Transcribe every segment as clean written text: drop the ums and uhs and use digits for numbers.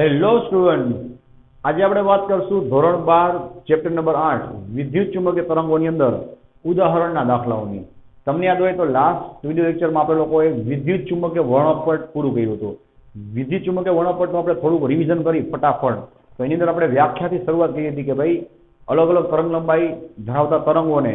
Hello student, આજે આપણે વાત કરશું ધોરણ 12 ચેપ્ટર નંબર 8 વિદ્યુત ચુંબકીય તરંગોની અંદર ઉદાહરણના દાખલાઓની. તમને યાદ હોય તો લાસ્ટ વિડિયો લેક્ચરમાં આપણે લોકોએ વિદ્યુત ચુંબકીય વર્ણપટ પૂરું કર્યું હતું. વિદ્યુત ચુંબકીય વર્ણપટનું આપણે થોડુંક રિવિઝન કરી ફટાફટ. તો એની અંદર આપણે વ્યાખ્યાથી શરૂઆત કરી હતી કે ભાઈ અલગ અલગ તરંગ લંબાઈ ધરાવતા તરંગોને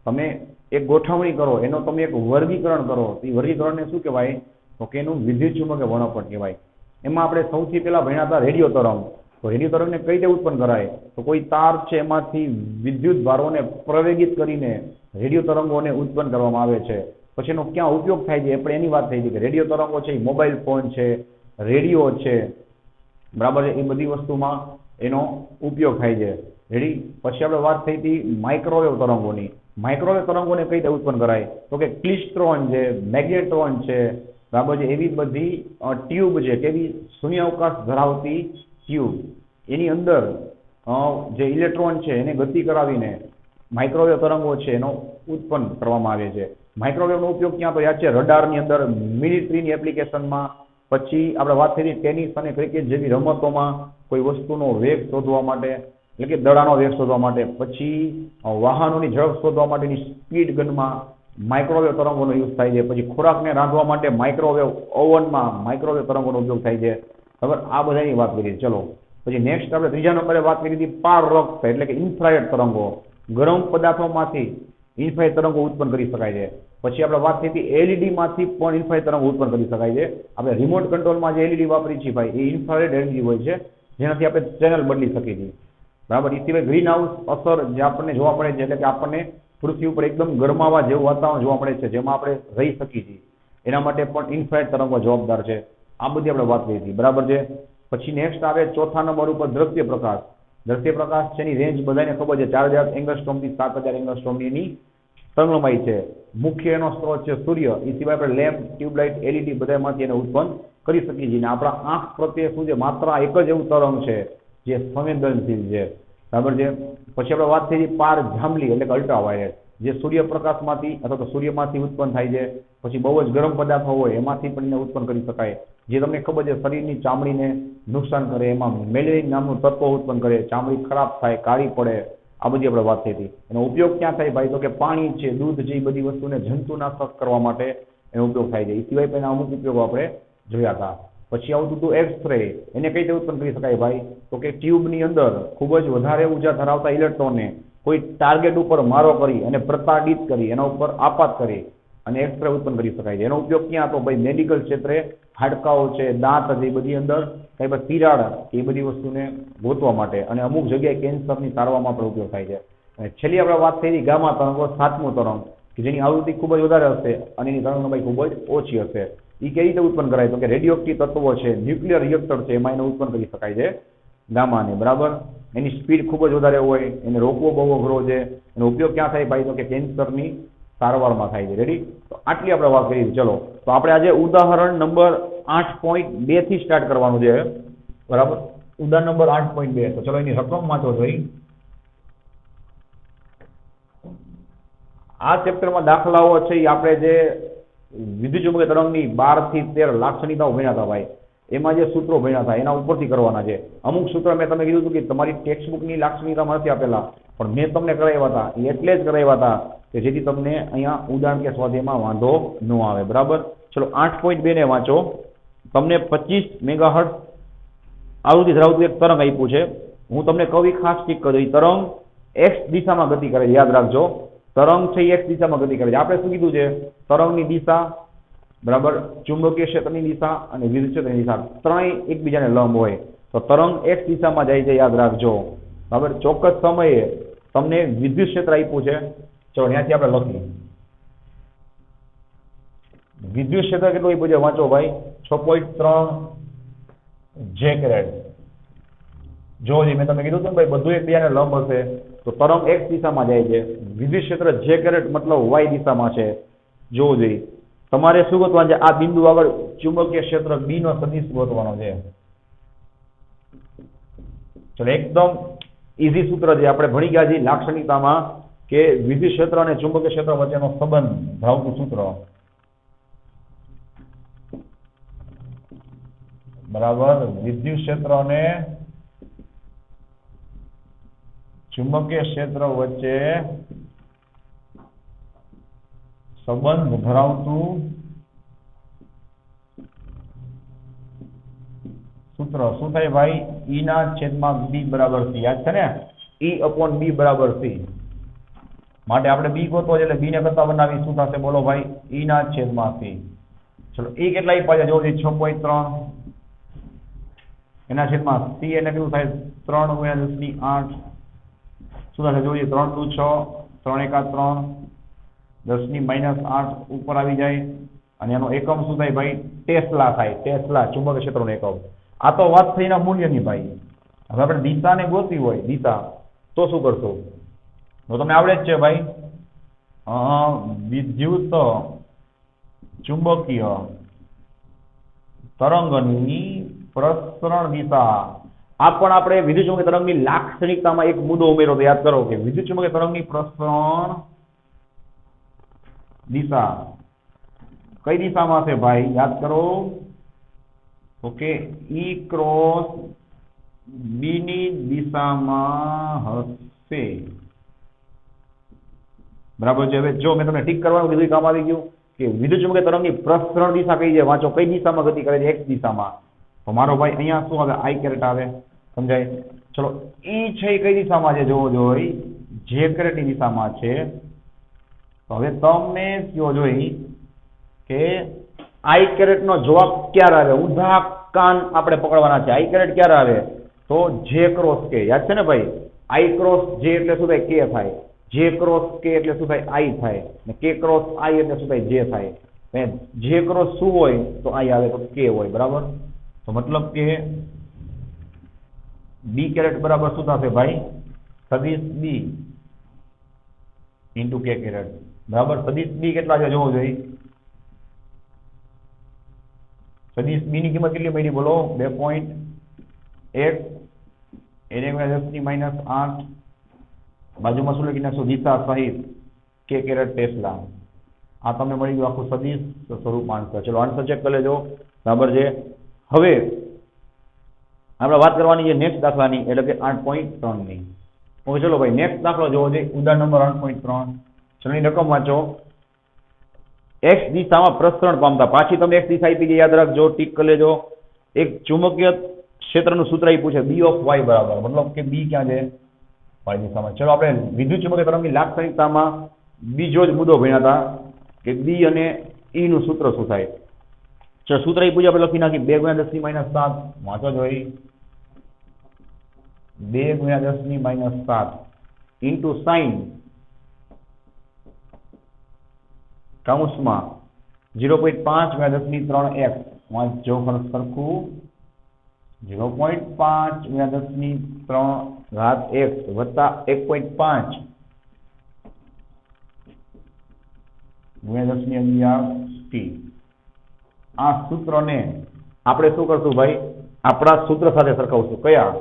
તમે એક ગોઠવણી કરો, એનો તમે એક વર્ગીકરણ કરો. એ વર્ગીકરણને શું કહેવાય? તો કે એનું વિદ્યુત ચુંબકીય વર્ણપટ કહેવાય. એમાં આપણે સૌથી પહેલા ભણ્યા હતા રેડિયો તરંગ. તો રેડિયો તરંગને કઈ રીતે ઉત્પન્ન કરાય? તો કોઈ તાર છે એમાંથી વિદ્યુત ભારોને પ્રવેગિત કરીને રેડિયો તરંગોને ઉત્પન્ન કરવામાં આવે છે. પછી એનો ક્યાં ઉપયોગ થાય છે આપણે એની વાત થઈ હતી કે રેડિયો તરંગો છે એ મોબાઈલ ફોન છે, રેડિયો છે, બરાબર છે, એ બધી વસ્તુમાં એનો ઉપયોગ થાય છે. રેડી. પછી આપણે વાત થઈ હતી માઇક્રોવેવ તરંગોની. માઇક્રોવેવ તરંગોને કઈ રીતે ઉત્પન્ન કરાય? તો કે ક્લિસ્ટ્રોન છે, મેગ્નેટ્રોન છે, બરાબર છે, એવી બધી ટ્યુબ છે, કેવી શૂન્યાવકાશ ધરાવતી ટ્યુબ, એની અંદર જે ઇલેક્ટ્રોન છે એને ગતિ કરાવીને માઇક્રોવેવ તરંગો છે એનો ઉત્પન્ન કરવામાં આવે છે. માઇક્રોવેવનો ઉપયોગ ક્યાં તો યાદ છે? રડારની અંદર, મિલિટરીની એપ્લિકેશનમાં. પછી આપણે વાત થઈ ટેનિસ અને ક્રિકેટ જેવી રમતોમાં કોઈ વસ્તુનો વેગ શોધવા માટે, એટલે કે દડાનો વેગ શોધવા માટે. પછી વાહનોની ઝડપ શોધવા માટેની સ્પીડ ગનમાં માઇક્રોવેવ તરંગોનો યુઝ થાય છે. પછી ખોરાકને રાંધવા માટે માઇક્રોવેવ ઓવનમાં માઇક્રોવેવ તરંગોનો ઉપયોગ થાય છે. બરાબર, આ બધાની વાત કરી. ચલો પછી નેક્સ્ટ આપણે ત્રીજા નંબરે વાત કરી હતી પારવર્ક, એટલે કે ઇન્ફ્રારેડ તરંગો. ગરમ પદાર્થોમાંથી ઇન્ફ્રારેડ તરંગો ઉત્પન્ન કરી શકાય છે. પછી આપણે વાત થઈ હતી એલઈડી માંથી પણ ઇન્ફ્રારેડ તરંગો ઉત્પન્ન કરી શકાય છે. આપણે રિમોટ કંટ્રોલમાં જે એલઈડી વાપરી છીએ ભાઈ, એ ઇન્ફ્રારેડ એલઈડી હોય છે, જેનાથી આપણે ચેનલ બદલી શકીએ છીએ. બરાબર. એ સિવાય ગ્રીન હાઉસ અસર જે આપણને જોવા મળે છે, એટલે કે આપણને પૃથ્વી ઉપર એકદમ ગરમાવા જેવું વાતાવરણ જોવા મળે છે, જેમાં આપણે રહી શકીએ છીએ, એના માટે પણ ઇન્ફ્રારેડ તરંગો જવાબદાર છે. આ બધી આપણે વાત કરી હતી. બરાબર છે. પછી નેક્સ્ટ આવે ચોથા નંબર ઉપર દ્રશ્ય પ્રકાશ. દ્રશ્ય પ્રકાશ છે એની રેન્જ બધાને ખબર છે, 4000 એંગસ્ટ્રોમથી 7000 એંગસ્ટ્રોમની એની તરંગલંબાઈ છે. મુખ્ય એનો સ્ત્રોત છે સૂર્ય. એ સિવાય આપણે લેમ્પ, ટ્યુબલાઇટ, એલઈડી બધામાંથી એને ઉત્પન્ન કરી શકીએ છીએ. આપણા આંખ પ્રત્યે શું છે? માત્ર એક જ એવું તરંગ છે જે સંવેદનશીલ છે. બરાબર છે. પછી આપણે વાત થઈ પાર જાંબલી, એટલે કે અલ્ટ્રાવાયોલેટ, જે સૂર્યપ્રકાશમાંથી અથવા તો સૂર્યમાંથી ઉત્પન્ન થાય છે. પછી બહુ જ ગરમ પદાર્થો હોય એમાંથી પણ એને ઉત્પન્ન કરી શકાય. જે તમને ખબર છે શરીરની ચામડીને નુકસાન કરે, એમાં મેલેરિન નામનું તત્વ ઉત્પન્ન કરે, ચામડી ખરાબ થાય, કાળી પડે. આ બધી આપણે વાત થઈ હતી. એનો ઉપયોગ ક્યાં થાય ભાઈ? તો કે પાણી છે, દૂધ છે, એ બધી વસ્તુને જંતુનાશક કરવા માટે એનો ઉપયોગ થાય છે. એ સિવાય પણ અમુક ઉપયોગો આપણે જોયા હતા. પછી આવતું હતું એક્સ-રે. એને કઈ રીતે ઉત્પન્ન કરી શકાય ભાઈ? તો કે ટ્યુબની અંદર ખૂબ જ વધારે ઉર્જા ધરાવતા ઇલેક્ટ્રોનને કોઈ ટાર્ગેટ ઉપર મારો કરી અને પ્રતાડિત કરી એના ઉપર આપાત કરી અને એક્સ-રે ઉત્પન્ન કરી શકાય છે. એનો ઉપયોગ ક્યાં? તો ભાઈ મેડિકલ ક્ષેત્રે હાડકાઓ છે, દાંત છે, એ બધી અંદર કઈ પણ તિરાડ, એ બધી વસ્તુને ગોતવા માટે અને અમુક જગ્યાએ કેન્સરની સારવારમાં પણ ઉપયોગ થાય છે. અને છેલ્લી આપણે વાત થઈ હતી ગામા તરંગો, સાતમું તરંગ, કે જેની આવૃત્તિ ખૂબ જ વધારે હશે અને એની તરંગલંબાઈ ખૂબ જ ઓછી હશે. એ કઈ રીતે ઉત્પન્ન કરાય? તો કે રેડિયોએક્ટિવ તત્વો છે, ન્યુક્લિયર રિએક્ટર છે, એમાં એને ઉત્પન્ન કરી શકાય છે ગામાને. બરાબર. એની સ્પીડ ખૂબ જ વધારે હોય, એને રોકવો બહુ અઘરો છે. એનો ઉપયોગ ક્યાં થાય ભાઈ? તો કે કેન્સરની સારવારમાં થાય છે. રેડી. તો આટલી આપણે વાત કરી. ચલો, તો આપણે આજે ઉદાહરણ નંબર 8.2 થી સ્ટાર્ટ કરવાનું છે. બરાબર. ઉદાહરણ નંબર 8.2. તો ચલો એની રકમ વાંચો જોઈ. આ ચેપ્ટરમાં દાખલાઓ છે એ આપણે જે વિદ્યુત ચુંબકીય તરંગની 12 થી 13 લાક્ષણિકતાઓ ભણ્યા હતા ભાઈ, એમાં જે સૂત્રો ભણ્યા હતા એના ઉપરથી કરવાના છે. અમુક સૂત્ર મેં તમને કીધું હતું કે તમારી ટેક્સ્ટ બુકની લાક્ષણિકતામાં નથી આપેલા, પણ મેં તમને કરાવ્યા હતા. એટલે જ કરાવ્યા હતા કે જેથી તમને અહીંયા ઉદાહરણ કે સ્વાધ્યાયમાં વાંધો ન આવે. બરાબર. ચલો 8.2 ને વાંચો. તમને 25 મેગાહર્ટ્ઝ આવૃત્તિ ધરાવતું એક તરંગ આપ્યું છે. હું તમને કવિ ખાસ ઠીક કરી દઉં. તરંગ એક્સ દિશામાં ગતિ કરે છે. યાદ રાખજો, તરંગ છે એક્સ દિશામાં ગતિ કરે છે. આપણે શું કીધું છે? તરંગની દિશા, બરાબર, ચુંબકીય ક્ષેત્રની દિશા અને વિદ્યુત ક્ષેત્રની દિશા ત્રણેય એકબીજાને લંબ હોય. તો તરંગ એક્સ દિશામાં જાય છે, યાદ રાખજો. બરાબર. ચોક્કસ સમયે તમને વિદ્યુત ક્ષેત્ર આપ્યું છે. ચલો ત્યાંથી આપણે લખીએ. વિદ્યુત ક્ષેત્ર કેટલું આપ્યું છે? વાંચો ભાઈ, 6.3 J-કેરેટ. જો મેં તમને કીધું હતું ભાઈ બધું એકબીજાને લંબ હશે. તો તરંગ એક્સ દિશામાં જાય છે, વિદ્યુત ક્ષેત્ર J-કેરેટ મતલબ વાય દિશામાં છે. જોવું જોઈએ. તમારે શું ગોતવાનું છે? આ બિંદુ આગળ ચુંબકીય ક્ષેત્ર બી નો સદિશ ગોતવાનો છે. ચલો એકદમ ઈઝી સૂત્ર છે. આપણે ભણી ગયા છીએ લાક્ષણિકતામાં કે વિદ્યુત ક્ષેત્ર અને ચુંબકીય ક્ષેત્ર વચ્ચેનો સંબંધ ધરાવતું સૂત્ર. બરાબર વિદ્યુત ક્ષેત્ર અને ચુંબકીય ક્ષેત્ર વચ્ચે સંબંધ ધરાવતું સૂત્ર શું થાય ભાઈ? E ના છેદમાં B બરાબર C. યાદ છે ને? E/B બરાબર C. માટે આપણે B ગોતવો છે એટલે B ને કરતા બનાવી શું થશે બોલો ભાઈ? E ના છેદમાં C. ચલો E કેટલા આપ્યા છે? જો 6.3 એના છેદમાં C એટલે કેટલું થાય? 3 × 10⁸. શું થશે જોઈએ? 3 × 2 = 6, 3 × 1 = 3, 10⁻8 ઉપર આવી જાય. અને એનો એકમ શું થાય ભાઈ? ટેસ્લા થાય. ટેસ્લા ચુંબકીય ક્ષેત્રનો એકમ. આ તો વાત થઈ એના મૂલ્યની ભાઈ. હવે આપણે દિશાને ગોતવી હોય દિશા તો શું કરશું? તો તમને આવડે જ છે ભાઈ. વિદ્યુત ચુંબકીય તરંગની પ્રસરણ દિશા. આ પણ આપણે વિદ્યુત ચુંબકીય તરંગની લાક્ષણિકતામાં એક મુદ્દો ઉમેરો તો યાદ કરો કે વિદ્યુત ચુંબકીય તરંગની પ્રસરણ દિશા કઈ દિશામાં છે ભાઈ? યાદ કરો. ઓકે, E ક્રોસ B ની દિશામાં હશે. બરાબર છે. હવે જો મેં તમને ટીક કરવાનું કીધું કામ આવી ગયું કે વિદ્યુત ચુંબકીય તરંગની પ્રસરણ દિશા કઈ છે? વાંચો કઈ દિશામાં ગતિ કરે છે? X દિશામાં. તો મારો ભાઈ અહીંયા શું આવે? I કેરેટ આવે. સમજાય? ચલો E છે એ કઈ દિશામાં છે? જોવો જોઈ J કેરેટ ની દિશામાં છે. તો હવે તમને કયો જોઈ કે I કેરેટ નો જવાબ ક્યારે આવે? ઉધા કાન આપણે પકડવાના છે. I કેરેટ ક્યારે આવે? તો J ક્રોસ K. યાદ છે ને ભાઈ? I ક્રોસ J એટલે શું થાય? K થાય. J ક્રોસ K એટલે શું થાય? I થાય. ને K ક્રોસ I એટલે શું થાય? J થાય. J ક્રોસ શું હોય? તો I આવે તો K હોય. બરાબર? તો મતલબ કે B કેરેટ બરાબર શું થશે ભાઈ? સદિશ B ઇન્ટુ K કેરેટ. બરાબર? સદિશ B કેટલા છે જોવો જોઈએ. સદિશ B ની કિંમત કેટલી મળી બોલો? 2.1 એને × 10⁻8 બાજુમાં શું લખી નાખશું? દિશા સહિત K કેરેટ ટેસ્લા. આ તમને મળી ગયું આખું સદિશ સ્વરૂપ આન્સર. ચલો આન્સર ચેક કરી લેજો. બરાબર છે. હવે આપણે વાત કરવાની છે નેક્સ્ટ દાખલાની એટલે કે 8.3 ની. ઓકે ચલો ભાઈ નેક્સ્ટ દાખલો જોવો છે. ઉદાહરણ નંબર 8.3. ચલો એની રકમ વાંચો. X દિશામાં પ્રસરણ પામતા. પાછી તમને X દિશા આપી છે યાદ રાખજો. ટીક કરી લેજો. એક ચુંબકીય ક્ષેત્રનું સૂત્ર આપ્યું છે B of Y બરાબર. મતલબ કે B ક્યાં છે? Y દિશામાં. ચલો આપણે વિદ્યુત ચુંબકીય તરંગની લાક્ષણિકતામાં બીજો જ મુદ્દો ભણ્યા હતા કે B અને E નું સૂત્ર શું થાય. ચલો સૂત્ર આપ્યું છે આપણે લખી નાખી 2 × 10⁻7. વાંચો જોઈ 2 × 10⁻7 ઇન્ટુ સાઇન કૌંસમાં 0.5 × 10⁻3x. વાંચજો સરખું 0.5 × 10⁻3x વત્તા 1.5 × 10⁻t. આ સૂત્રને આપણે શું કરશું ભાઈ? આપણા સૂત્ર સાથે સરખાવશું. કયા?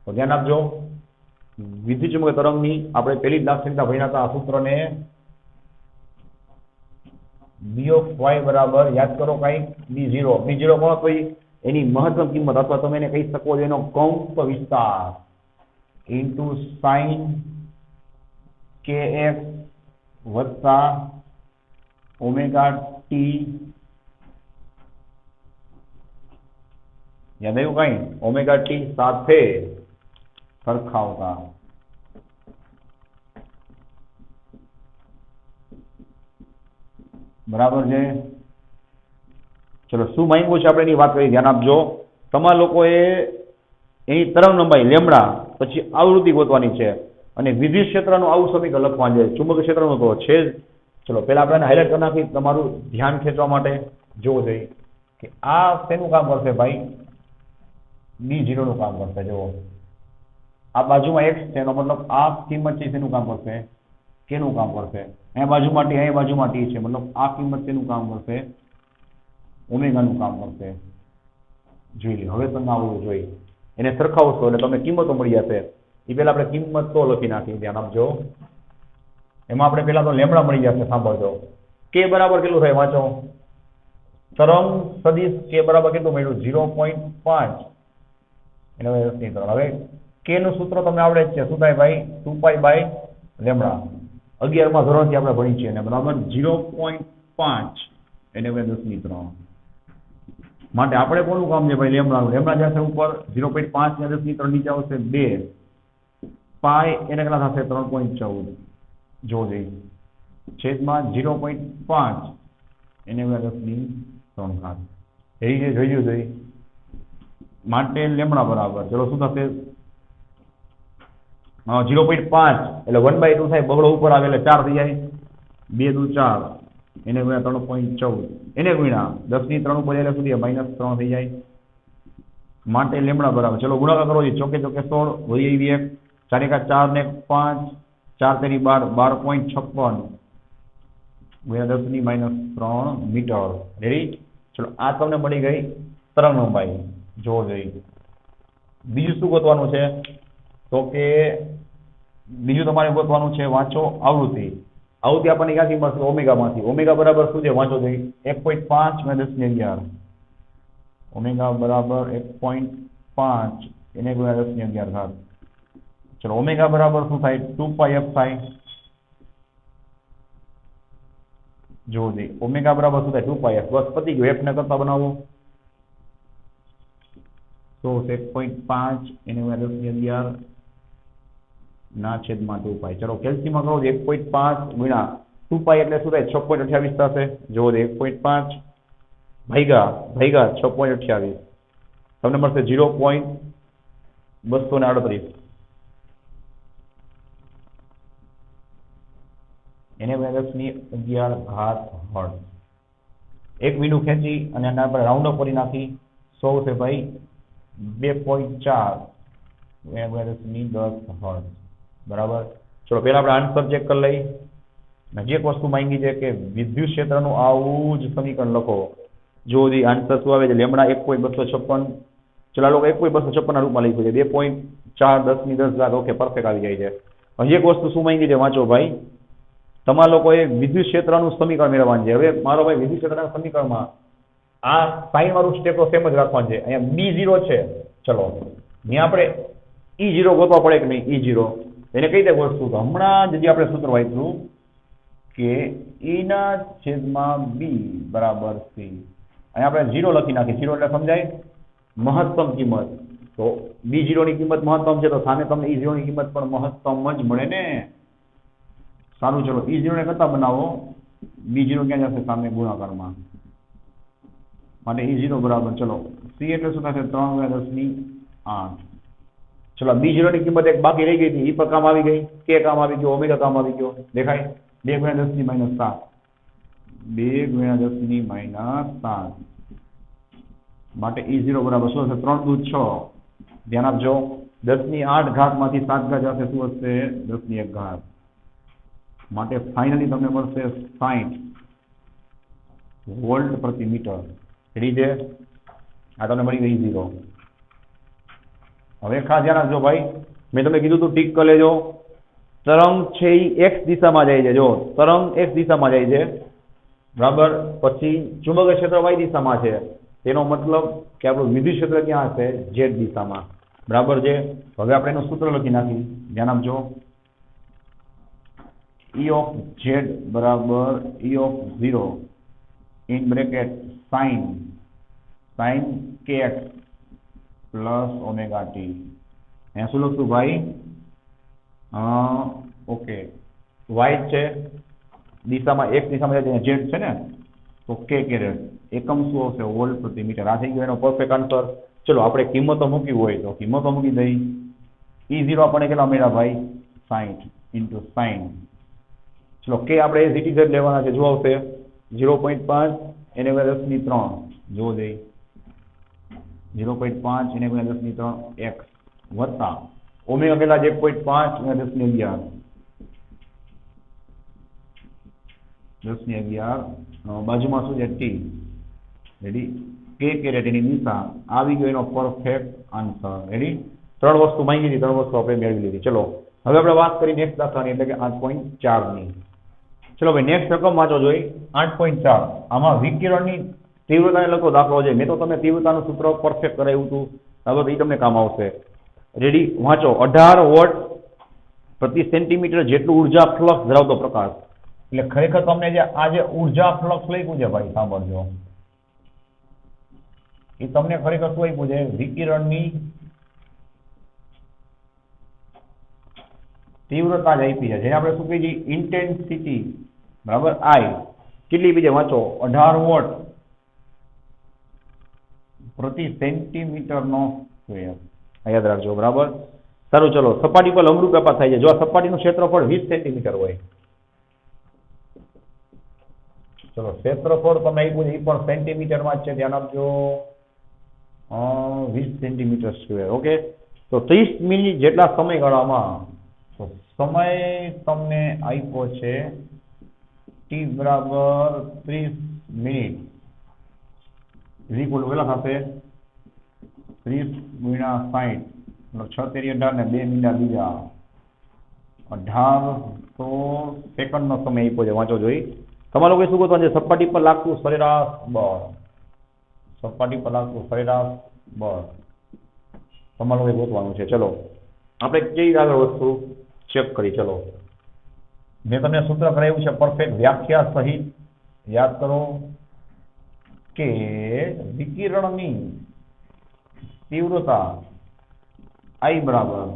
તો ધ્યાન આપજો. વિદ્યુત ચુંબકીય તરંગની આપણે પહેલી જ લાક્ષણિકતા ભણ્યા હતા. આ સૂત્રને B of Y બરાબર યાદ કરો કઈ B0. B0 કોણ હતો? એની મહત્તમ કિંમત અથવા તમે એને કહી શકો છો એનો કૌંસ વિસ્તાર ઇન્ટુ સાઇન kx વત્તા ઓમેગા ટી. યાદ આવ્યું કઈ? ઓમેગા ટી સાથે સરખાવતા. બરાબર છે. ચલો શું માંગ્યું છે આપણે એની વાત કરી. ધ્યાન આપજો. તમારા લોકોએ એની તરંગ લંબાઈ લેમડા પછી આવૃત્તિ ગોતવાની છે અને વિદ્યુત ક્ષેત્રનું આવું સમીકરણ લખવાનું છે. ચુંબકીય ક્ષેત્રનું તો છે જ. ચલો પહેલા આપણે હાઇલાઇટ કરી નાખી તમારું ધ્યાન ખેંચવા માટે. જોવું જોઈએ કે આ શેનું કામ કરશે ભાઈ? B0 નું કામ કરશે. જુઓ આ બાજુમાં x છે એનો મતલબ આ કિંમત છે શેનું કામ કરશે? K નું કામ કરશે. અહીંયા બાજુમાં T, અહીંયા બાજુમાં T છે મતલબ આ કિંમત શેનું કામ કરશે? ઓમેગા નું કામ કરશે. જોઈ લો. હવે તમને આવડવું જોઈએ. એને સરખાવશો એટલે તમને કિંમતો મળી જશે. એ પહેલા આપણે કિંમત તો લખી નાખી. ધ્યાન આપજો. એમાં આપણે પહેલા તો લેમડા મળી જશે. સાંભળજો. K બરાબર કેટલું થાય? વાંચો તરંગ સદિશ કે બરાબર કેટલું મળ્યું? 0.5 એટલે હવે 10 ની 3. હવે કે નું સૂત્ર તમને આવડે જ છે. શું થાય ભાઈ? 2π/λ. 11મા ધોરણથી આપણે ભણી છીએ ને બરાબર. 0.5 એટલે હવે 10 ની 3. માટે આપણે કોનું કામ છે ભાઈ? લેમડાનું. લેમડા જશે ઉપર 0.5 ને 10 ની 3 નીચે આવશે 2 પાઈ એને કેટલા થશે? 3.14 જો જઈ છેદમાં 0.5 એને 10 ની 3 એ જે જોઈ જોઈ માટે લેમડા બરાબર ચલો શું થશે? 0.5 એટલે 1/2 થાય. બગડો ઉપર આવે એટલે 4 થઈ જાય. 2 દુ 4 એને ગુણ્યા 3.14 એને ગુણ્યા 10 ની 3 ઉપર એટલે સુધી -3 થઈ જાય. માટે લેમડા બરાબર ચલો ગુણાકાર કરો. ચોકે ચોકે 16 વધી આવી 1 4 એકા 4 ને 5 4 તેરી 12 12.56 ગુણ્યા 10 ની -3 મીટર. રેડી? ચલો આ તમને મળી ગઈ તરંગ લંબાઈ. જો જઈ બીજું શું ગોતવાનું છે? તો કે બીજું તમારે ગોતવાનું છે વાંચો આવૃત્તિ. આવૃત્તિ આપણને ક્યાંથી મળશે? ઓમેગા માંથી. ઓમેગા બરાબર શું છે? વાંચો જઈ 1.5 × 10^11. ઓમેગા બરાબર 1.5 એને ગુણ્યા 10^11 થાય. ચલો ઓમેગા બરાબર શું થાય? 2πf થાય. જો દે ઓમેગા બરાબર શું થાય? 2πf. બસ પતી ગયું. f ને કરતા બનાવો તો 1.5 એને ગુણ્યા 10^11 ના છેદમાં 2π. ચલો કેલ્સીમાં કરો. 1.5 ગુણ્યા 2π એટલે શું થાય? 6.28 થશે. જો દે 1.5 ભાગ્યા 6.28 તમને મળશે 0.238 એને 10 ની 11 ઘાત હર્ટ્ઝ. એક મીંડું ખેંચી અને આના પર રાઉન્ડ અપ કરી નાખી 100 છે ભાઈ 2.4 એને 10 ની 10 હર્ટ્ઝ. બરાબર. ચલો પેલા આપણે આન્સર ચેક કરી લઈ. નજી એક વસ્તુ માંગી છે કે વિદ્યુત ક્ષેત્રનું આવું જ સમીકરણ લખો. જો આન્સર શું આવે છે? લેમડા 1.256. ચલો લોકો 1.256 ના રૂપમાં લખ્યું છે. 2.4 10 ની 10 ઘાત. ઓકે પરફેક્ટ આવી જાય છે. હજી એક વસ્તુ શું માંગી છે? વાંચો ભાઈ. તમારા લોકોએ વિદ્યુત ક્ષેત્રનું સમીકરણ મેળવવાનું છે. હવે મારો ભાઈ વિદ્યુત ક્ષેત્રના સમીકરણમાં આ સાઈન વાળું સ્ટેપ તો સેમ જ રાખવાનું છે. અહીંયા B0 છે. ચલો અહીંયા આપણે E0 ગોતવા પડે કે નહીં? E0 એને કઈ રીતે ગોતશું? તો હમણાં જ આપણે સૂત્ર વાંચ્યું કે E ના છેદમાં B બરાબર C. અહીંયા આપણે 0 લખી નાખી. 0 એટલે સમજાય મહત્તમ કિંમત. તો B0 ની કિંમત મહત્તમ છે તો સામે તમને E0 ની કિંમત પણ મહત્તમ જ મળે ને. સારું ચલો E0 ને કરતા બનાવો. B0 ક્યાં જશે? સામે ગુણાકારમાં. માટે E0 બરાબર ચલો C એટલે શું થશે? 3 × 10 ની 8. ચલો B0 ની કિંમત એક બાકી રહી ગઈ હતી. E પર કામ આવી ગઈ. K કામ આવી ગયો. ઓમેગા કામ આવી ગયો. દેખાય? 2 × 10 ની -7. 2 × 10 ની -7 માટે E0 બરાબર શું હશે? 3 દુ 6. ધ્યાન આપજો 10 ની 8 ઘાત માંથી 7 ઘાત જશે શું હશે? 10 ની 1 ઘાત. માટે ફાઇનલી તમને મળશે 60 વોલ્ટ પ્રતિ મીટર. રેડી છે? આ તમને મળી ગઈ E0. હવે ખાસ ધ્યાન રાખજો ભાઈ. મેં તમને કીધું તું ટીક કરી લેજો. તરંગ છે એ x દિશામાં જાય છે. જો તરંગ x દિશામાં જાય છે બરાબર. પછી ચુંબકીય ક્ષેત્ર y દિશામાં છે. તેનો મતલબ કે આપણું વિદ્યુત ક્ષેત્ર ક્યાં હશે? z દિશામાં. બરાબર છે? હવે આપણે એનું સૂત્ર લખી નાખી. ધ્યાન આપજો. E of z બરાબર E of 0 in bracket sin kx plus omega t. અહીંયા શું લખશું ભાઈ? ઓકે y છે દિશામાં એક દિશામાં જાય z છે ને તો k કેરેટ. એકમ શું આવશે? વોલ્ટ પ્રતિ મીટર. આ થઈ ગયો એનો પરફેક્ટ આન્સર. ચલો આપણે કિંમતો મૂકી હોય તો કિંમતો મૂકી દઈ. E0 આપણને કેટલા મળ્યા ભાઈ? 60 × sin. ચલો કે આપણે ZTZ લેવાના છે. જો આવશે 0.5 એને 10 ની 3. જો દઈ 0.5 એને 10 ની 3 x વત્તા ઓમેગા કેટલા? 1.5 એને 10 ની 11. 10 ની 11 બાજુમાં શું છે? t. રેડી? કે કેરેટ એની દિશા આવી ગયો એનો પરફેક્ટ આન્સર. રેડી? 3 વસ્તુ માંગી હતી. 3 વસ્તુ આપણે મેળવી લીધી. ચલો હવે આપણે વાત કરી નેક્સ્ટ દાખલાની એટલે કે 8.4 ની. ચલો ભાઈ નેક્સ્ટ રકમ વાંચો જોઈ 8.4. આમાં વિકિરણની તીવ્રતાને લગતો દાખલો છે. મેં તો તમને તીવ્રતાનું સૂત્ર પરફેક્ટ કરાવ્યું હતું. હવે એ તમને કામ આવશે. રેડી? વાંચો. 18 વોટ પ્રતિ સેન્ટીમીટર જેટલું ઉર્જા ફ્લક્સ ધરાવતો પ્રકાશ. એટલે ખરેખર તમને જે આ જે ઉર્જા ફ્લક્સ લખ્યું છે ભાઈ, સાંભળજો. એ તમને ખરેખર શું આપ્યું છે? વિકિરણની તીવ્રતા જ આપી છે, જેને આપણે શું કહીએ છીએ? ઇન્ટેન્સિટી. બરાબર? આઈ કેટલી બીજે વાંચો? 18 વોટ પ્રતિ સેન્ટીમીટર નો સ્ક્વેર. યાદ રાખજો. બરાબર? સારું, ચલો. સપાટી પર લંબરૂપ વ્યાપાર થાય છે. જો આ સપાટીનું ક્ષેત્રફળ 20 સેન્ટીમીટર હોય, ચલો ક્ષેત્રફળ તમે આપ્યું છે એ પણ સેન્ટીમીટરમાં જ છે, ધ્યાન આપજો. 20 સેન્ટીમીટર સ્ક્વેર. ઓકે, તો 30 મિનિટ જેટલા સમયગાળામાં, તો સમય તમને આપ્યો છે t બરાબર 30 મિનિટ ઇક્વલ કેટલા થશે? 30 ગુણ્યા 60, 6 તેરી 18 ને 2 મિનિટ બીજા 1800 સેકન્ડનો સમય આપ્યો છે. વાંચો જોઈ. તમારે લોકો શું ગોતવાનું છે? સપાટી પર લાગતું સરેરાશ બળ. સપાટી પર લાગતું સરેરાશ બળ તમારે લોકો ગોતવાનું છે. ચલો આપણે કેવી આગળ વસ્તુ ચેક કરી. ચલો, મેં તમને સૂત્ર કરાવ્યું છે પરફેક્ટ વ્યાખ્યા સહિત. યાદ કરો કે વિકિરણની તીવ્રતા I બરાબર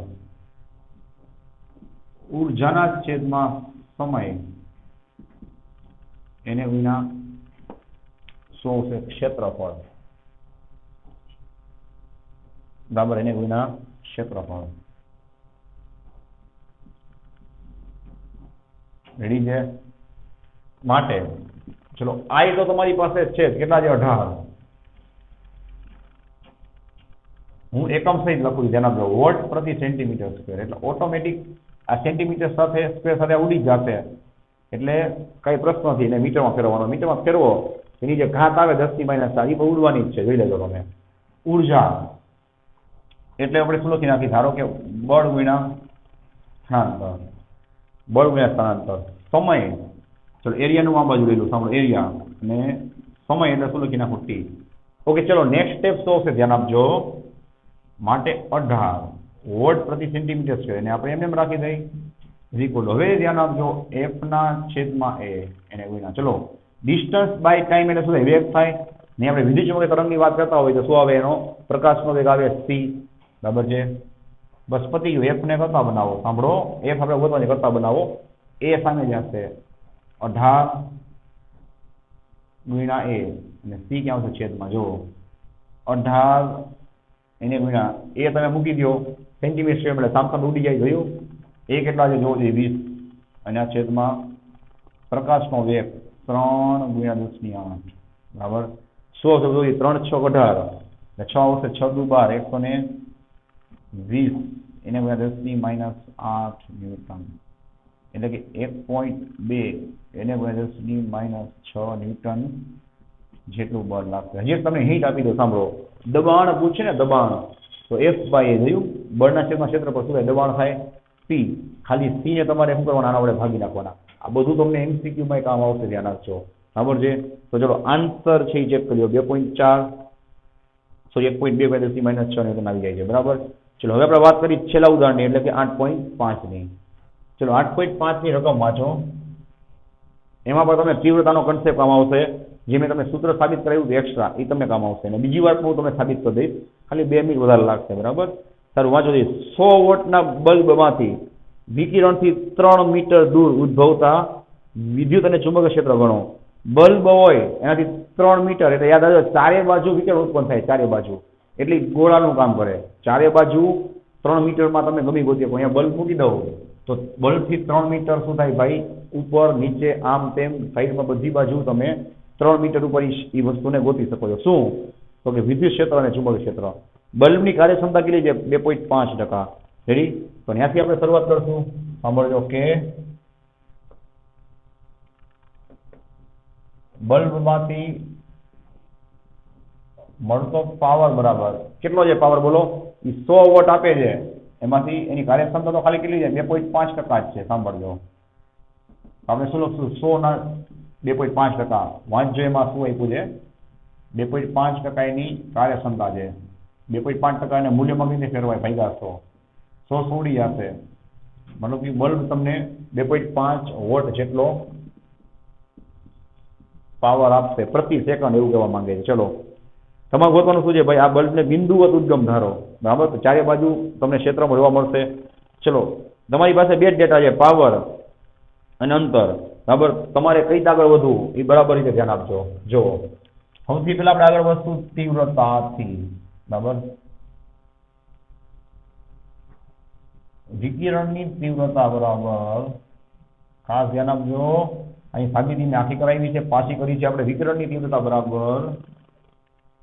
ઉર્જાના છેદમાં સમય એને વિના શું છે? ક્ષેત્રફળ. બરાબર? એને વિના ક્ષેત્રફળ. રેડી છે? માટે ચલો I તો તમારી પાસે છે કેટલા છે? 18. હું એકમ સહિત લખું છું, ધ્યાન આપજો. વોટ પ્રતિ સેન્ટીમીટર સ્ક્વેર. એટલે ઓટોમેટિક આ સેન્ટીમીટર સાથે સ્ક્વેર સાથે ઉડી જશે, એટલે કઈ પ્રશ્ન નથી. એને મીટરમાં ફેરવવાનો. મીટરમાં ફેરવો એની જે ઘાત આવે 10 ની -4 એ પણ ઉડવાની જ છે. જોઈ લેજો તમે. ઉર્જા એટલે આપણે શું લખી નાખી? ધારો કે બળ ગુણ્યા સ્થાનાંતર. બળ ગુણ્યા સ્થાનાંતર. સમય, ચલો એરિયાનું આ બાજુ લેલું. સાંભળો, એરિયા અને સમય એટલે શું લખી નાખું? ટી. ઓકે, ચલો નેક્સ્ટ સ્ટેપ શું હશે? ધ્યાન આપજો. માટે 18 વોટ પ્રતિ સેન્ટીમીટર સ્ક્વેર એને આપણે એમને રાખી દઈ ઇક્વલ. હવે ધ્યાન આપજો, f ના છેદમાં a એને ગુણ્યા. ચલો ડિસ્ટન્સ બાય ટાઈમ એટલે શું થાય? વેગ થાય ને. આપણે વિદ્યુતચુંબકીય તરંગની વાત કરતા હોય તો શું આવે? એનો પ્રકાશનો વેગ આવે c. બરાબર છે? બસ પતી ગયું. f ને કરતા બનાવો. સાંભળો, f આપણે ગોતવાની કરતા બનાવો. a સામે જશે 18 ગુણ્યા a અને c ક્યાં આવશે? છેદમાં. જો 18 એને ગુણ્યા એ તમે મૂકી દો સેન્ટીમીટર એટલે સામસામે ઉડી જાય. જોયું? એ કેટલા છે? જોવો જોઈએ 20 અને આ છેદમાં પ્રકાશનો વેગ 3 ગુણ્યા 10 ની 8. બરાબર? 100 જોઈએ. 3 6 18 એટલે 6 આવશે. 6 દુ 12 120 એને ગુણ્યા 10 ની -8 ન્યૂટન. એટલે કે 1.2 એને ગુણ્યા 10 ની -6 ન્યૂટન જેટલું બળ લાગશે. હજી તમને હિન્ટ આપી દો. સાંભળો, દબાણ પૂછે ને, દબાણ તો F/A જોયું? બળના છેદમાં ક્ષેત્ર પર શું થાય? દબાણ થાય P. ખાલી C ને તમારે શું કરવાના? આના વડે ભાગી નાખવાના. આ બધું તમને MCQ માં કામ આવશે. ધ્યાન રાખજો. બરાબર છે? તો ચલો આન્સર છે એ ચેક કરજો. 2.4 સોરી 1.2 × 10 ની -6 ન્યૂટન આવી જાય છે. બરાબર? ચલો હવે આપણે વાત કરી છેલ્લા ઉદાહરણની, એટલે કે 8.5 ની. ચલો 8.5 ની રકમ વાંચો. એમાં પણ તમને તીવ્રતાનો કન્સેપ્ટ કામ આવશે. જે મેં તમને સૂત્ર સાબિત કરાવ્યું હતું એક્સ્ટ્રા, એ તમને કામ આવશે. અને બીજી વાર હું તમને સાબિત કરી દઈશ, ખાલી 2 મિનિટ વધારે લાગશે. બરાબર? સારું, વાંચો. 100 વોટના બલ્બમાંથી વિકિરણથી 3 મીટર દૂર ઉદ્ભવતા વિદ્યુત અને ચુંબકીય ક્ષેત્ર ગણો. બલ્બ હોય એનાથી 3 મીટર એટલે યાદ આવજો, ચારે બાજુ વિકિરણ ઉત્પન્ન થાય. ચારે બાજુ એટલે ગોળાનું કામ કરે. ચારે બાજુ 3 મીટરમાં તમે ગમી ગોતી શકો. અહીંયા બલ્બ મૂકી દો તો બલ્બથી 3 મીટર શું થાય ભાઈ? ઉપર નીચે આમ તેમ સાઈડમાં બધી બાજુ તમે 3 મીટર ઉપર એ વસ્તુને ગોતી શકો છો. શું? તો કે વિદ્યુત ક્ષેત્ર અને ચુંબકીય ક્ષેત્ર. બલ્બની કાર્યક્ષમતા કેટલી છે? 2.5%. રેડી? તો ત્યાંથી આપણે શરૂઆત કરશું. સાંભળજો કે બલ્બમાંથી મળતો પાવર બરાબર કેટલો છે? પાવર બોલો. એ 100 વોટ આપે છે, એમાંથી એની કાર્યક્ષમતા તો ખાલી કેટલી છે? 2.5% જ છે. સાંભળજો, આપણે શું લખશું? 100 ના 2.5%. વાંચજો, એમાં શું આપ્યું છે? 2.5% એની કાર્યક્ષમતા છે. 2.5% એને મૂલ્યમાં કઈ રીતે ફેરવાય? ભાગ્યા 100. 100 સોડી જશે, મતલબ કે બલ્બ તમને 2.5 વોટ જેટલો પાવર આપશે પ્રતિ સેકન્ડ, એવું કહેવા માંગે છે. ચલો, તમારે ગોતવાનું શું છે ભાઈ? આ બલ્બને બિંદુવત ઉદ્ગમ ધારો, બરાબર? તો ચારે બાજુ તમને ક્ષેત્રમાં જોવા મળશે. ચલો, તમારી પાસે બે જ ડેટા છે, પાવર અને અંતર, બરાબર? તમારે કઈ આગળ વધવું એ બરાબર રીતે ધ્યાન આપજો. જો સૌથી પહેલા આપણે આગળ વધશું તીવ્રતાથી, બરાબર? વિકિરણની તીવ્રતા બરાબર, ખાસ ધ્યાન આપજો. અહીં સાબિતી મેં આખી કરાવી છે, પાછી કરી છે આપણે. વિકિરણની તીવ્રતા બરાબર,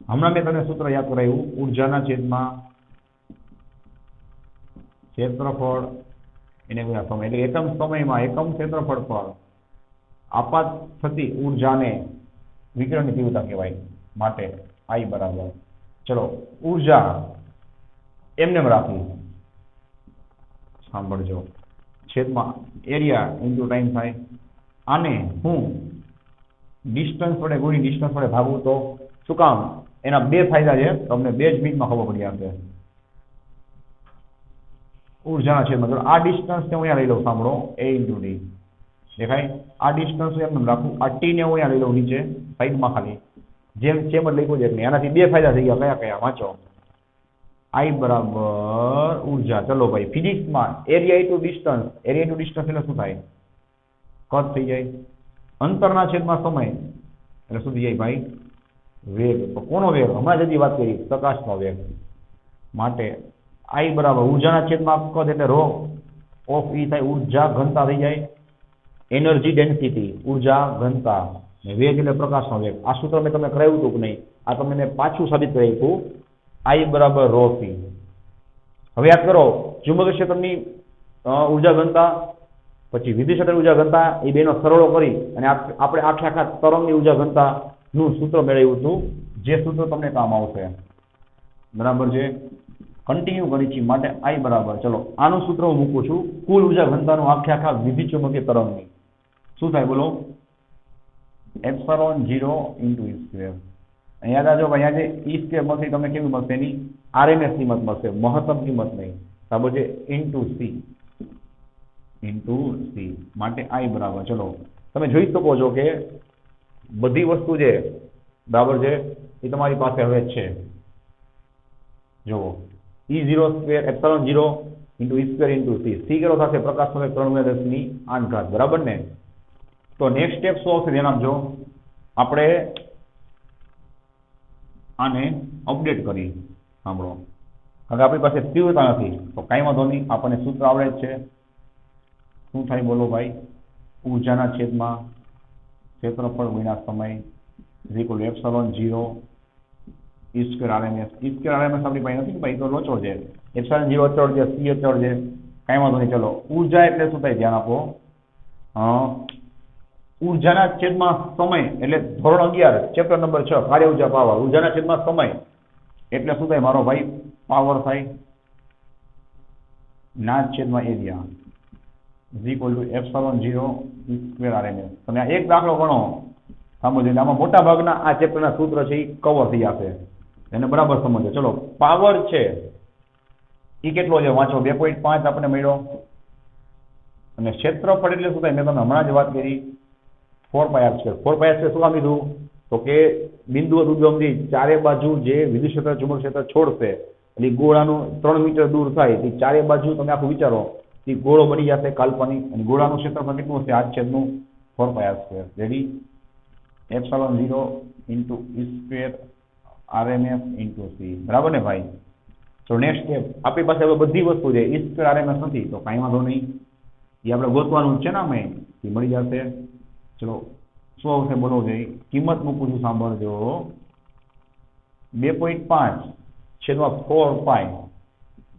હમણાં મેં તમને સૂત્ર યાદ કરાવ્યું, ઉર્જાના છેદમાં ક્ષેત્રફળ એને ગુણ્યા સમય, એટલે એકમ સમયમાં એકમ ક્ષેત્રફળ પર આપાત થતી ઉર્જાને વિકિરણની તીવ્રતા કહેવાય. માટે I બરાબર, ચલો ઉર્જા એમને રાખી, સાંભળજો, છેદમાં એરિયા ઇન્ટુ ટાઈમ થાય. આને હું ડિસ્ટન્સ વડે ગુણી ડિસ્ટન્સ વડે ભાગું તો શું કામ? એના બે ફાયદા છે, તમને 2 જ મિનિટમાં ખબર પડી જશે. ઉર્જાના છેદમાં આ ડિસ્ટન્સ ને હું અહીંયા લઈ લઉં, સાંભળો, A ઇન્ટુ ડી દેખાય? આ ડિસ્ટન્સ એમ રાખું, આ ટી ને હું અહીંયા લઈ લઉં નીચે સાઈડમાં, ખાલી જેમ સેમ જ લખ્યું છે એટલે. આનાથી બે ફાયદા થઈ ગયા. કયા કયા? વાંચો. I બરાબર ઉર્જા. ચલો ભાઈ, ફિઝિક્સમાં area into distance, area into distance એટલે શું થાય? કદ થઈ જાય. અંતરના છેદમાં સમય એટલે શું થઈ જાય ભાઈ? વેગ. તો કોનો વેગ? હમણાં જ વાત કરી, પ્રકાશનો વેગ. માટે I બરાબર ઉર્જાના છેદમાં કદ એટલે ρ ઓફ E થાય, ઉર્જા ઘનતા થઈ જાય. એનર્જી ડેન્સિટી, ઉર્જા ઘનતા, ને વેગ એટલે પ્રકાશનો વેગ. આ સૂત્ર મેં તમને કરાવ્યું હતું કે નહીં? આ તમને મેં પાછું સાબિત કરાવ્યું હતું. I બરાબર ρ C. હવે યાદ કરો, ચુંબકીય ક્ષેત્રની ઉર્જા ઘનતા પછી વિદ્યુત ક્ષેત્ર ઉર્જા ઘનતા, એ બેનો સરવાળો કરી અને આપણે આખા તરંગની ઉર્જા ઘનતા નું સૂત્ર મેળવ્યું હતું, જે સૂત્ર તમને કામ આવશે. બરાબર છે? કન્ટિન્યુ કરી છે. માટે I બરાબર, ચલો આનું સૂત્ર હું મૂકું છું, કુલ ઉર્જા ઘનતાનું આખા વિદ્યુત ચુંબકીય તરંગની. શું થાય બોલો? Epsilon 0 into E square. યાદ રાખજો ભાઈ, અહીંયા જે E સ્ક્વેર મળશે તમને કેવી મળશે? એની RMS કિંમત મળશે, મહત્તમ કિંમત નહીં. બરાબર છે? Into C. માટે I બરાબર, ચલો તમે જોઈ શકો છો કે બધી વસ્તુ છે, બરાબર છે, એ તમારી પાસે હવે છે. જુઓ, E0 square epsilon 0 into E square into C. C કેટલો થશે? પ્રકાશ સમય 3×10⁸ બરાબર ને? તો નેક્સ્ટ સ્ટેપ શું આવશે? ધ્યાન આપજો. આપણે આને અપડેટ કરી, સાંભળો, કારણ કે આપણી પાસે તીવ્રતા નથી તો કાંઈ વાંધો નહીં, આપણને સૂત્ર આવડે જ છે. શું થાય બોલો ભાઈ? ઉર્જાના છેદમાં ક્ષેત્રફળ ગુણ્યા સમય equal to epsilon 0 E square RMS. E square RMS આપણી પાસે નથી ભાઈ, તો લોચો છે. એપ્સિલોન 0 અચળ છે, C અચળ છે, કાંઈ વાંધો નહીં. ચલો, ઉર્જા એટલે શું થાય? ધ્યાન આપો. ઉર્જાના છેદમાં સમય એટલે ધોરણ 11 ચેપ્ટર નંબર 6 કાર્ય ઉર્જા પાવર. ઉર્જાના છેદમાં સમય એટલે શું થાય મારો ભાઈ? પાવર થાય. ના છેદમાં area equal to epsilon 0 E square RMS. તમે આ એક દાખલો ગણો, સમજો, આમાં મોટા ભાગના આ ચેપ્ટરના સૂત્ર છે એ કવર થઈ જશે, એને બરાબર સમજો. ચલો, પાવર છે એ કેટલો છે? વાંચો, 2.5 આપણે મળ્યો. અને ક્ષેત્રફળ એટલે શું થાય? મેં તમને હમણાં જ વાત કરી, 4πr². 4πr² શું કામ લીધું? તો કે બિંદુવત ઉદ્ગમથી ચારે બાજુ જે વિદ્યુત ક્ષેત્ર ચુંબક ક્ષેત્ર છોડશે એટલે ગોળાનું 3 મીટર દૂર થાય, એ ચારે બાજુ તમે આખું વિચારો, એ ગોળો બની જશે કાલ્પનિક, અને ગોળાનું ક્ષેત્રફળ કેટલું હશે? 8/4πr². Ready? Epsilon 0 into E square RMS into C. બરાબર ને ભાઈ? તો નેક્સ્ટ સ્ટેપ, આપણી પાસે હવે બધી વસ્તુ છે, E સ્ક્વેર RMS નથી તો કાંઈ વાંધો નહીં, એ આપણે ગોતવાનું છે ને, અમે એ મળી જશે. ચલો, શું આવશે બોલો? ભાઈ કિંમત મૂકું છું, સાંભળજો. 2.5 છેદમાં 4π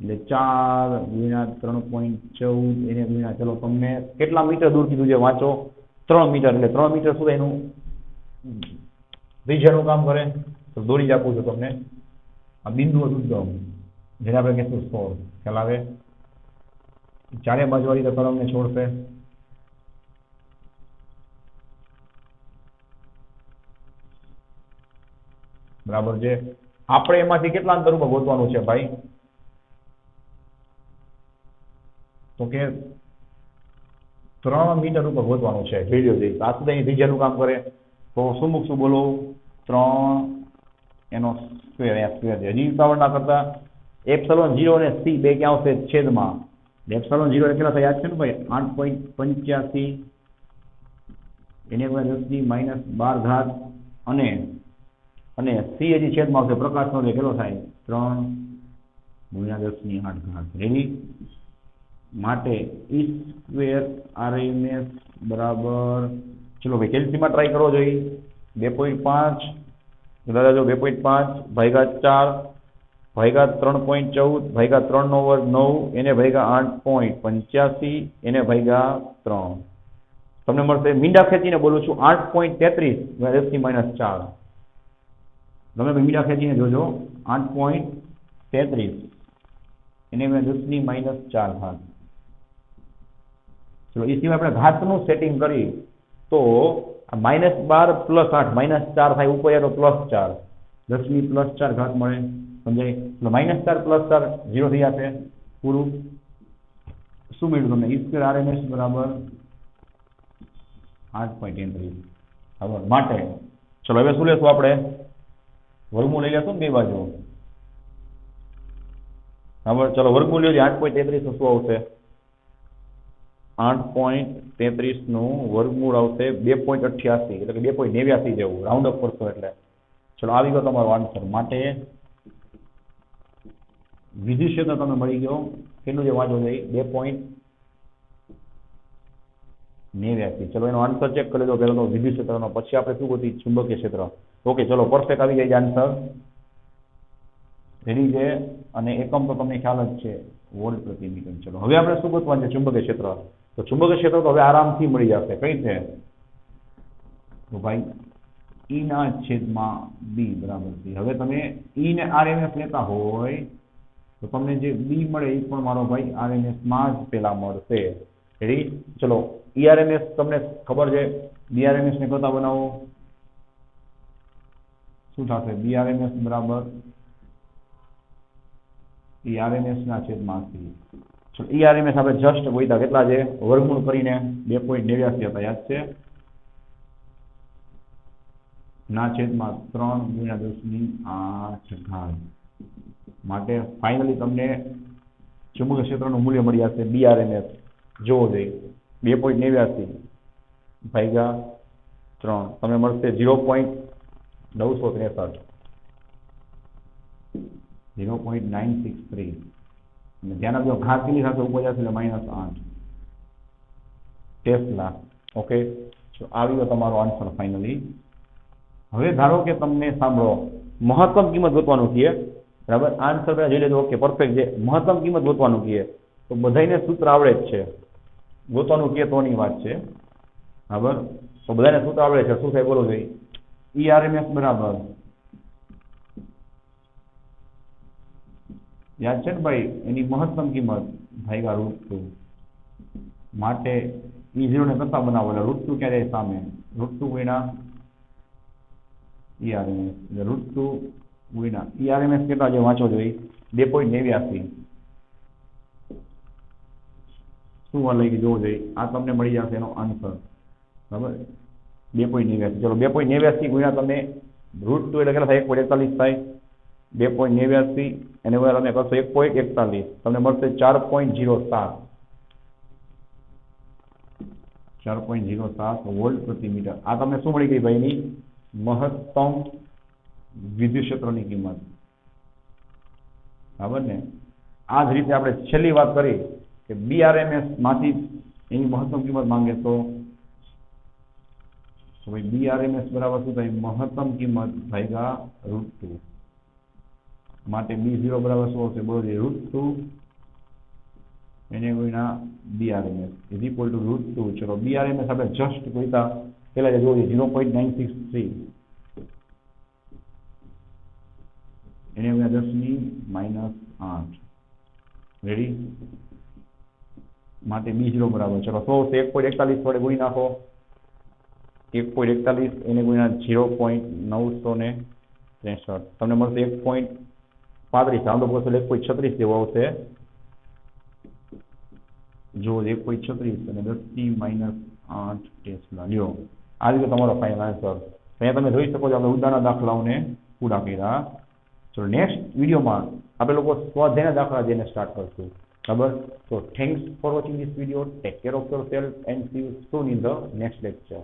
એટલે 4 ગુણ્યા 3.14 એને ગુણ્યા, ચલો તમને કેટલા મીટર દૂર કીધું છે? વાંચો, 3 મીટર. એટલે 3 મીટર સુધી એનું ત્રિજ્યાનું કામ કરે. તો દોરી જ આપું છું તમને. આ બિંદુ ઉદ્ગમ જેને આપણે કહીશું સોર્સ, ખ્યાલ આવે? ચારે બાજુ વાળી તરંગને છોડશે. બરાબર છે. આપણે એમાંથી કેટલા અંતર ઉપર ગોતવાનું છે ભાઈ? તો કે 3 મીટર ઉપર ગોતવાનું છે. જોઈ લો જઈ આ સુધી ત્રિજ્યાનું કામ કરે તો શું મૂકશું બોલો? 3 એનો સ્ક્વેર સ્ક્વેર છે. હજી ઉતાવળ ના કરતા ε0 અને c બે ક્યાં આવશે? છેદમાં. ε0 કેટલા થાય યાદ છે ને ભાઈ? 8.85 એને ગુણ્યા 10⁻12 ઘાત અને c હજી છેદમાં આવશે પ્રકાશનો એટલે કેટલો થાય? 3 ગુણ્યા 10⁸ ઘાત. રેડી? માટે e સ્ક્વેર RMS બરાબર, ચલો ભાઈ કેલ્સીમાં ટ્રાય કરવો જોઈએ. 2.5 દાદા જો 2.5 ભાગ્યા 4 ભાગ્યા 3.14 ભાગ્યા 3 નો વર્ગ 9 એને ભાગ્યા 8.85 એને ભાગ્યા 3. તમને મળશે, મીંડા ખેંચીને બોલું છું, 8.33 10⁻4. તમે મીંડા ખેંચીને જોજો. 8.33 એને 10⁻4 ઘાત. ચલો એ સિવાય આપણે ઘાતનું સેટિંગ કરી તો -12 + 8 -4 થાય ઉપર તો +4 10⁻+4 ઘાત મળે. સમજાય? એટલે -4 + 4 0 થઈ જશે પૂરું. શું મળ્યું તમને? e સ્ક્વેર RMS બરાબર 8.33. બરાબર. માટે ચલો હવે શું લેશું આપણે? વર્ગમૂળ લઈ લેશું ને બે બાજુ. બરાબર. ચલો વર્ગમૂળ લ્યો. 8.33 નું શું આવશે? 8.33 નું વર્ગમૂળ આવશે 2.88 એટલે કે 2.89 જેવું રાઉન્ડ અપ કરશો એટલે. ચલો આવી ગયો તમારો આન્સર. માટે વિદ્યુત ક્ષેત્ર તમને મળી ગયો. કેટલું જે વાંચો છે? 2.89. ચલો એનો આન્સર ચેક કરી લો પહેલા તો વિદ્યુત ક્ષેત્રનો, પછી આપણે શું ગોતી? ચુંબકીય ક્ષેત્ર. ઓકે ચલો પરફેક્ટ આવી જાય આન્સર. રેડી છે? અને એકમ તો તમને ખ્યાલ જ છે, વોલ્ટ પ્રતિ મીટર. ચલો હવે આપણે શું ગોતવાનું છે? ચુંબકીય ક્ષેત્ર. તો ચુંબકીય ક્ષેત્ર તો હવે આરામથી મળી જશે. કઈ છે? તો ભાઈ E ના છેદમાં B બરાબર છે. હવે તમે E ને RMS લેતા હોય તો તમને જે B મળે એ પણ મારો ભાઈ RMS માં જ પેલા મળશે. રેડી? ચલો ERMS તમને ખબર છે? BRMS ને કરતા બનાવો શું થશે? BRMS બરાબર ERMS ના છેદમાં C. ચલો ERMS આપણે જસ્ટ ગોઈતા કેટલા છે? વર્ગમૂળ કરીને 2.89 હતા, યાદ છે? ના છેદમાં 3 ગુણ્યા 10⁸ ઘાત. માટે ફાઇનલી તમને ચુંબકીય ક્ષેત્રનું મૂલ્ય મળી જશે BRMS. જોવો જોઈએ 2.89 ભાગ્યા 3 તમને મળશે 0.963 0.963. ધ્યાન આપજો ઘાત કેટલી સાથે ઉપર જશે એટલે -8 ટેસ્લા. ઓકે આવી ગયો તમારો આન્સર ફાઇનલી. હવે ધારો કે તમને સાંભળો મહત્તમ કિંમત ગોતવાનું કહે. બરાબર? આન્સર પહેલા જોઈ લેજો. ઓકે પરફેક્ટ છે. મહત્તમ કિંમત ગોતવાનું કહે તો બધાને સૂત્ર આવડે જ છે. ગોતવાનું કહે તોની વાત છે. બરાબર? તો બધાને સૂત્ર આવડે છે. શું થાય બોલો જોઈએ? ERMS બરાબર યાદ છે ને ભાઈ? એની મહત્તમ કિંમત ભાગ્યા √2. માટે E0 ને કરતા બનાવો એટલે √2 ક્યાં જાય સામે? √2 ગુણ્યા ERMS એટલે √2 ગુણ્યા ERMS કેટલા છે વાંચો જોઈએ? 2.89. શું વાર લઈ જોવો જોઈએ? આ તમને મળી જશે એનો આન્સર. બરાબર? 2.89. ચલો 2.89 ગુણ્યા તમે √2 એટલે કેટલા થાય? 1.41 થાય. 2.89 એને તમે કરશો 1.41 તમને મળશે 4.07 વોલ્ટ પ્રતિ મીટર. આ તમને શું મળી ગઈ ભાઈ? એની મહત્તમ વિદ્યુત ક્ષેત્રની કિંમત. બરાબર ને? આ જ રીતે આપણે છેલ્લી વાત કરી કે BRMS માંથી એની મહત્તમ કિંમત માંગે તો ભાઈ BRMS બરાબર શું થાય? મહત્તમ કિંમત ભાગ્યા √2. માટે B0 બરાબર શું આવશે? બોલો √2 એને ગુણ્યા BRMS = √2. ચલો BRMS આપણે જસ્ટ ગોઈતા પેલા જે જોઈએ 0.963 એને ગુણ્યા 10⁻8. રેડી? માટે B0 બરાબર ચલો 1.41 વડે ગુણી નાખો. 1.41 એને ગુણ્યા 0.963 63 તમને મળશે 1.35 આમ તો પોસિબલ 1.36 જેવો આવશે જો 1.36 અને 10⁻8 ટેસ્લા લ્યો આ રીતે તમારો ફાઇનલ આન્સર અહીંયા તમે જોઈ શકો છો આપણે ઉદાહરણના દાખલાઓને પૂરા કર્યા તો નેક્સ્ટ વિડીયોમાં આપણે લોકો સ્વાધ્યાયના દાખલા જઈને સ્ટાર્ટ કરશું બરાબર તો thanks for watching this video take care of yourself and C you soon in the next lecture